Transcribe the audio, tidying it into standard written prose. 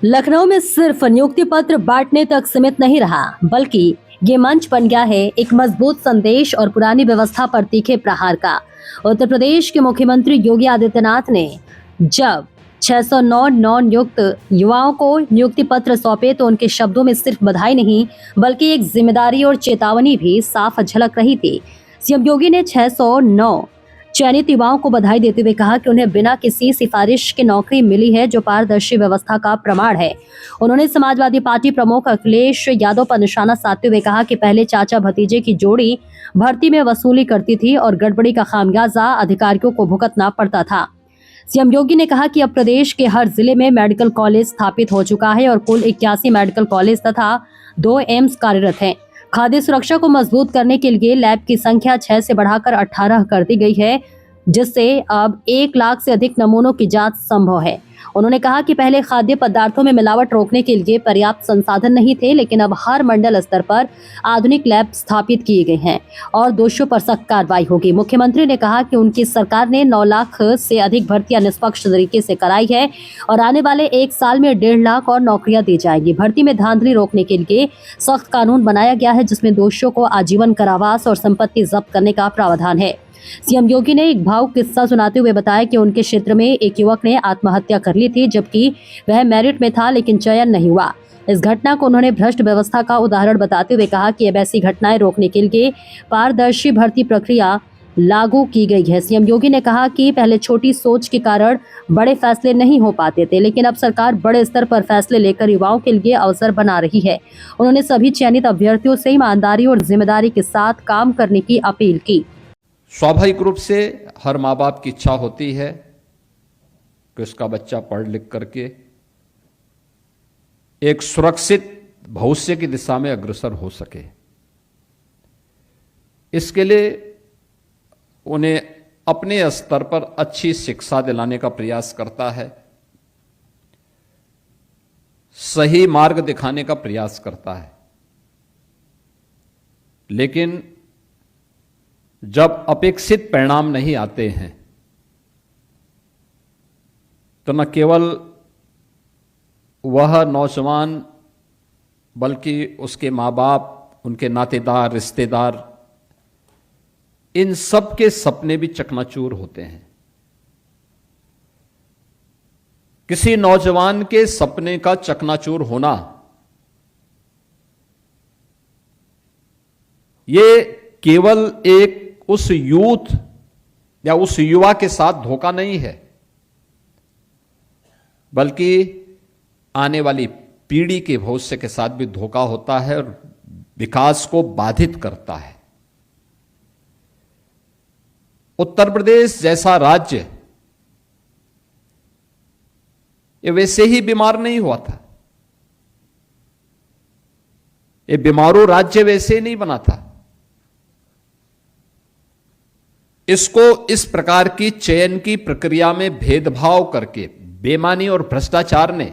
लखनऊ में सिर्फ नियुक्ति पत्र बांटने तक सीमित नहीं रहा, बल्कि ये मंच बन गया है एक मजबूत संदेश और पुरानी व्यवस्था पर तीखे प्रहार का। उत्तर प्रदेश के मुख्यमंत्री योगी आदित्यनाथ ने जब 609 नौ नियुक्त युवाओं को नियुक्ति पत्र सौंपे तो उनके शब्दों में सिर्फ बधाई नहीं बल्कि एक जिम्मेदारी और चेतावनी भी साफ झलक रही थी। सीएम योगी ने 609 चयनित युवाओं को बधाई देते हुए कहा कि उन्हें बिना किसी सिफारिश के नौकरी मिली है, जो पारदर्शी व्यवस्था का प्रमाण है। उन्होंने समाजवादी पार्टी प्रमुख अखिलेश यादव पर निशाना साधते हुए कहा कि पहले चाचा भतीजे की जोड़ी भर्ती में वसूली करती थी और गड़बड़ी का खामियाजा अधिकारियों को भुगतना पड़ता था। सीएम योगी ने कहा कि अब प्रदेश के हर जिले में मेडिकल कॉलेज स्थापित हो चुका है और कुल 81 मेडिकल कॉलेज तथा 2 एम्स कार्यरत हैं। खाद्य सुरक्षा को मजबूत करने के लिए लैब की संख्या 6 से बढ़ाकर 18 कर दी गई है, जिससे अब 1 लाख से अधिक नमूनों की जांच संभव है। उन्होंने कहा कि पहले खाद्य पदार्थों में मिलावट रोकने के लिए पर्याप्त संसाधन नहीं थे, लेकिन अब हर मंडल स्तर पर आधुनिक लैब स्थापित किए गए हैं और दोषियों पर सख्त कार्रवाई होगी। मुख्यमंत्री ने कहा कि उनकी सरकार ने 9 लाख से अधिक भर्तियां निष्पक्ष तरीके से कराई है और आने वाले 1 साल में 1.5 लाख और नौकरियां दी जाएंगी। भर्ती में धांधली रोकने के लिए सख्त कानून बनाया गया है, जिसमें दोषियों को आजीवन कारावास और संपत्ति जब्त करने का प्रावधान है। सीएम योगी ने एक भावुक किस्सा सुनाते हुए बताया कि उनके क्षेत्र में एक युवक ने आत्महत्या कर ली थी, जबकि वह मेरिट में था लेकिन चयन नहीं हुआ। इस घटना को उन्होंने भ्रष्ट व्यवस्था का उदाहरण बताते हुए कहा कि अब ऐसी घटनाएं रोकने के लिए पारदर्शी भर्ती प्रक्रिया लागू की गई है। सीएम योगी ने कहा कि पहले छोटी सोच के कारण बड़े फैसले नहीं हो पाते थे, लेकिन अब सरकार बड़े स्तर पर फैसले लेकर युवाओं के लिए अवसर बना रही है। उन्होंने सभी चयनित अभ्यर्थियों से ईमानदारी और जिम्मेदारी के साथ काम करने की अपील की। स्वाभाविक रूप से हर माँ बाप की इच्छा होती है कि उसका बच्चा पढ़ लिख करके एक सुरक्षित भविष्य की दिशा में अग्रसर हो सके। इसके लिए उन्हें अपने स्तर पर अच्छी शिक्षा दिलाने का प्रयास करता है, सही मार्ग दिखाने का प्रयास करता है। लेकिन जब अपेक्षित परिणाम नहीं आते हैं तो न केवल वह नौजवान बल्कि उसके माँ बाप, उनके नातेदार, रिश्तेदार, इन सब के सपने भी चकनाचूर होते हैं। किसी नौजवान के सपने का चकनाचूर होना ये केवल एक उस यूथ या उस युवा के साथ धोखा नहीं है, बल्कि आने वाली पीढ़ी के भविष्य के साथ भी धोखा होता है और विकास को बाधित करता है। उत्तर प्रदेश जैसा राज्य ये वैसे ही बीमार नहीं हुआ था। ये बीमारू राज्य वैसे नहीं बना था। इसको इस प्रकार की चयन की प्रक्रिया में भेदभाव करके बेईमानी और भ्रष्टाचार ने